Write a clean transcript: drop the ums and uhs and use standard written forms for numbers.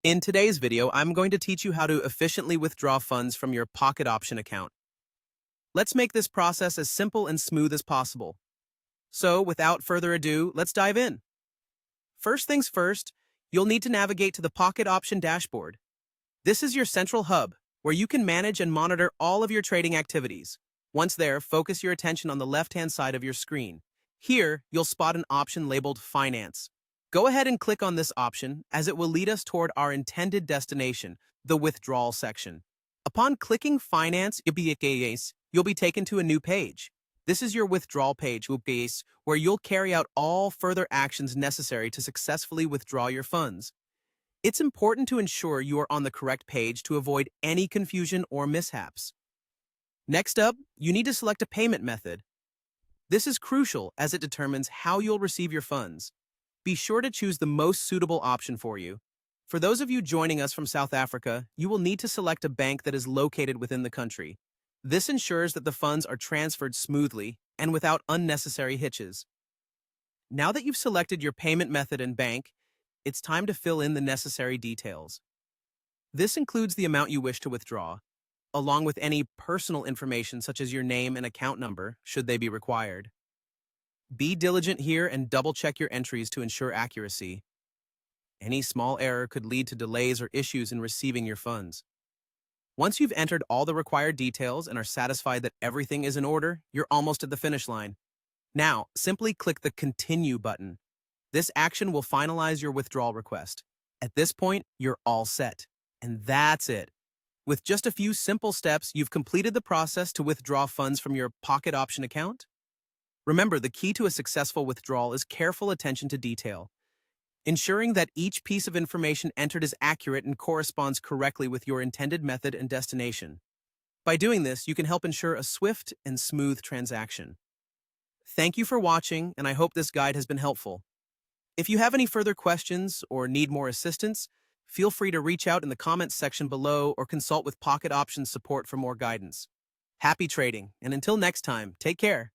In today's video, I'm going to teach you how to efficiently withdraw funds from your pocket option account. Let's make this process as simple and smooth as possible. So, without further ado, let's dive in. First things first, you'll need to navigate to the pocket option dashboard. This is your central hub, where you can manage and monitor all of your trading activities. Once there, focus your attention on the left-hand side of your screen. Here, you'll spot an option labeled Finance. Go ahead and click on this option, as it will lead us toward our intended destination, the withdrawal section. Upon clicking Finance, you'll be taken to a new page. This is your withdrawal page, where you'll carry out all further actions necessary to successfully withdraw your funds. It's important to ensure you are on the correct page to avoid any confusion or mishaps. Next up, you need to select a payment method. This is crucial as it determines how you'll receive your funds. Be sure to choose the most suitable option for you. For those of you joining us from South Africa, you will need to select a bank that is located within the country. This ensures that the funds are transferred smoothly and without unnecessary hitches. Now that you've selected your payment method and bank, it's time to fill in the necessary details. This includes the amount you wish to withdraw, along with any personal information such as your name and account number, should they be required. Be diligent here and double-check your entries to ensure accuracy. Any small error could lead to delays or issues in receiving your funds. Once you've entered all the required details and are satisfied that everything is in order, you're almost at the finish line. Now, simply click the Continue button. This action will finalize your withdrawal request. At this point, you're all set. And that's it. With just a few simple steps, you've completed the process to withdraw funds from your pocket option account. Remember, the key to a successful withdrawal is careful attention to detail, ensuring that each piece of information entered is accurate and corresponds correctly with your intended method and destination. By doing this, you can help ensure a swift and smooth transaction. Thank you for watching, and I hope this guide has been helpful. If you have any further questions or need more assistance, feel free to reach out in the comments section below or consult with Pocket Options support for more guidance. Happy trading, and until next time, take care.